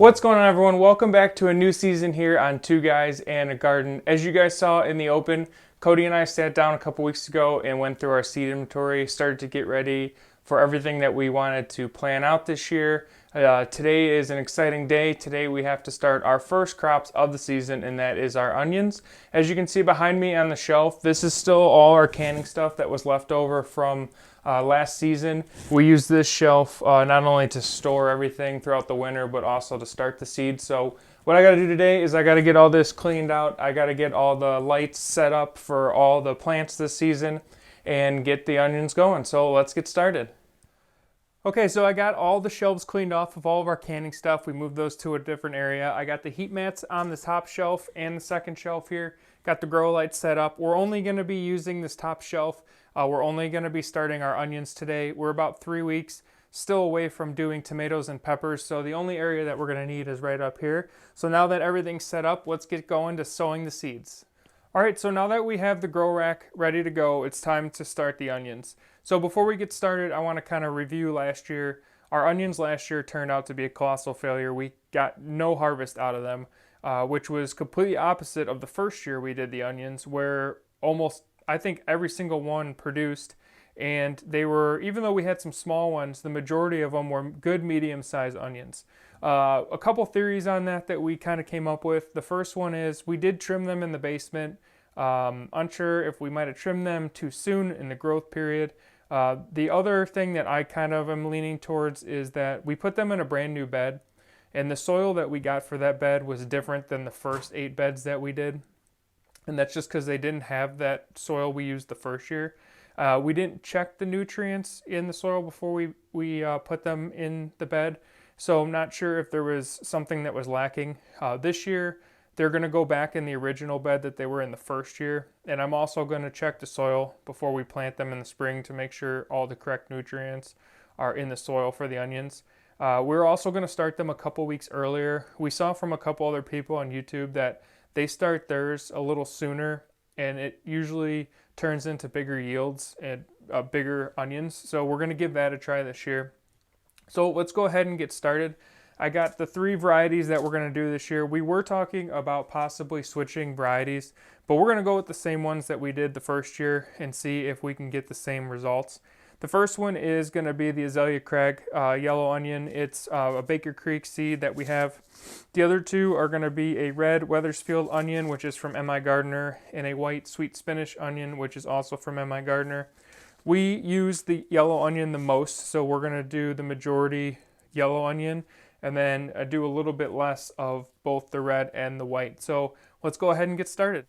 What's going on, everyone? Welcome back to a new season here on Two Guys and a Garden. As you guys saw in the open, Cody and I sat down a couple weeks ago and went through our seed inventory, started to get ready for everything that we wanted to plan out this year. Today is an exciting day. Today we have to start our first crops of the season, and that is our onions. As you can see behind me on the shelf, this is still all our canning stuff that was left over from last season. We use this shelf not only to store everything throughout the winter, but also to start the seed. So what I got to do today is I got to get all this cleaned out. I got to get all the lights set up for all the plants this season and get the onions going. So let's get started. Okay, so I got all the shelves cleaned off of all of our canning stuff. We moved those to a different area. I got the heat mats on the top shelf and the second shelf here. Got the grow lights set up. We're only going to be using this top shelf. We're only going to be starting our onions today. We're about 3 weeks still away from doing tomatoes and peppers, so the only area that we're going to need is right up here. So now that everything's set up, let's get going to sowing the seeds. All right, so now that we have the grow rack ready to go, it's time to start the onions. So before we get started, I want to kind of review last year. Our onions last year turned out to be a colossal failure. We got no harvest out of them, which was completely opposite of the first year we did the onions, where almost, I think, every single one produced. And they were, even though we had some small ones, the majority of them were good medium-sized onions. A couple theories on that we kind of came up with. The first one is we did trim them in the basement. Unsure if we might have trimmed them too soon in the growth period. The other thing that I kind of am leaning towards is that we put them in a brand new bed, and the soil that we got for that bed was different than the first 8 beds that we did. And that's just because they didn't have that soil we used the first year. We didn't check the nutrients in the soil before we put them in the bed, so I'm not sure if there was something that was lacking. This year, they're going to go back in the original bed that they were in the first year, and I'm also going to check the soil before we plant them in the spring to make sure all the correct nutrients are in the soil for the onions. We're also going to start them a couple weeks earlier. We saw from a couple other people on YouTube that they start theirs a little sooner, and it usually turns into bigger yields and bigger onions. So we're going to give that a try this year. So let's go ahead and get started. I got the 3 varieties that we're going to do this year. We were talking about possibly switching varieties, but we're going to go with the same ones that we did the first year and see if we can get the same results. The first one is going to be the Azalea Craig yellow onion. It's a Baker Creek seed that we have. The other 2 are going to be a red Weathersfield onion, which is from MIgardener, and a white sweet spinach onion, which is also from MIgardener. We use the yellow onion the most, so we're going to do the majority yellow onion, and then do a little bit less of both the red and the white. So let's go ahead and get started.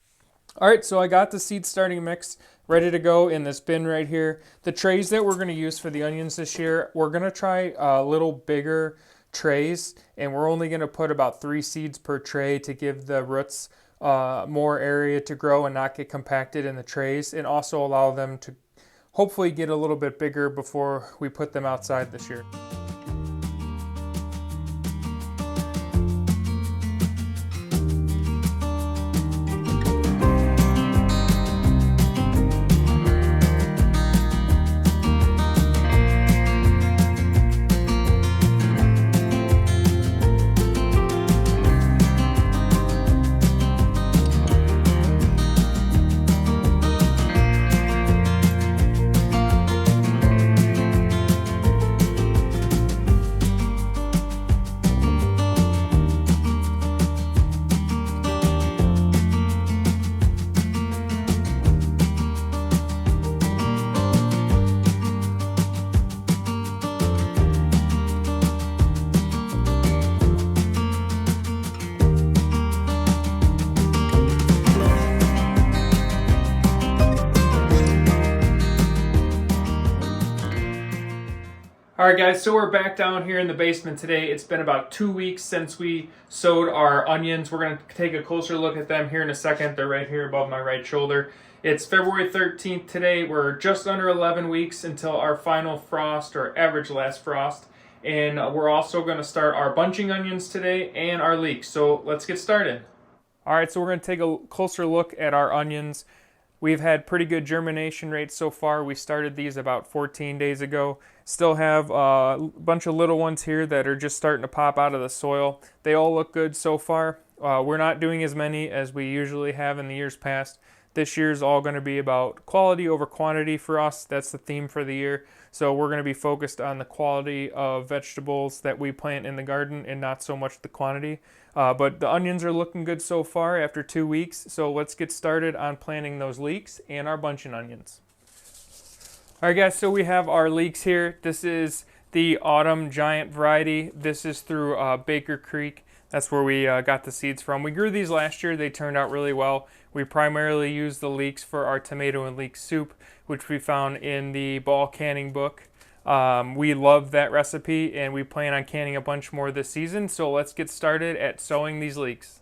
All right, so I got the seed starting mix ready to go in this bin right here. The trays that we're going to use for the onions this year, we're going to try a little bigger trays, and we're only going to put about 3 seeds per tray to give the roots more area to grow and not get compacted in the trays, and also allow them to hopefully get a little bit bigger before we put them outside this year. All right, guys, so we're back down here in the basement today. It's been about 2 weeks since we sowed our onions. We're going to take a closer look at them here in a second. They're right here above my right shoulder. It's February 13th today. We're just under 11 weeks until our final frost, or average last frost. And we're also going to start our bunching onions today and our leeks. So let's get started. All right, so we're going to take a closer look at our onions. We've had pretty good germination rates so far. We started these about 14 days ago. Still have a bunch of little ones here that are just starting to pop out of the soil. They all look good so far. We're not doing as many as we usually have in the years past. This year's all going to be about quality over quantity for us. That's the theme for the year. So we're going to be focused on the quality of vegetables that we plant in the garden and not so much the quantity. But the onions are looking good so far after 2 weeks. So let's get started on planting those leeks and our buncheon onions. All right, guys, so we have our leeks here. This is the autumn giant variety. This is through Baker Creek. That's where we got the seeds from. We grew these last year. They turned out really well. We primarily use the leeks for our tomato and leek soup, which we found in the ball canning book. We love that recipe, and we plan on canning a bunch more this season. So let's get started at sowing these leeks.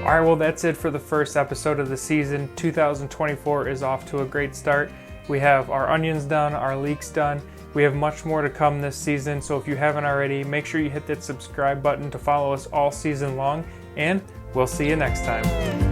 All right, well, that's it for the first episode of the season. 2024 is off to a great start. We have our onions done, our leeks done. We have much more to come this season, so if you haven't already, make sure you hit that subscribe button to follow us all season long, and we'll see you next time.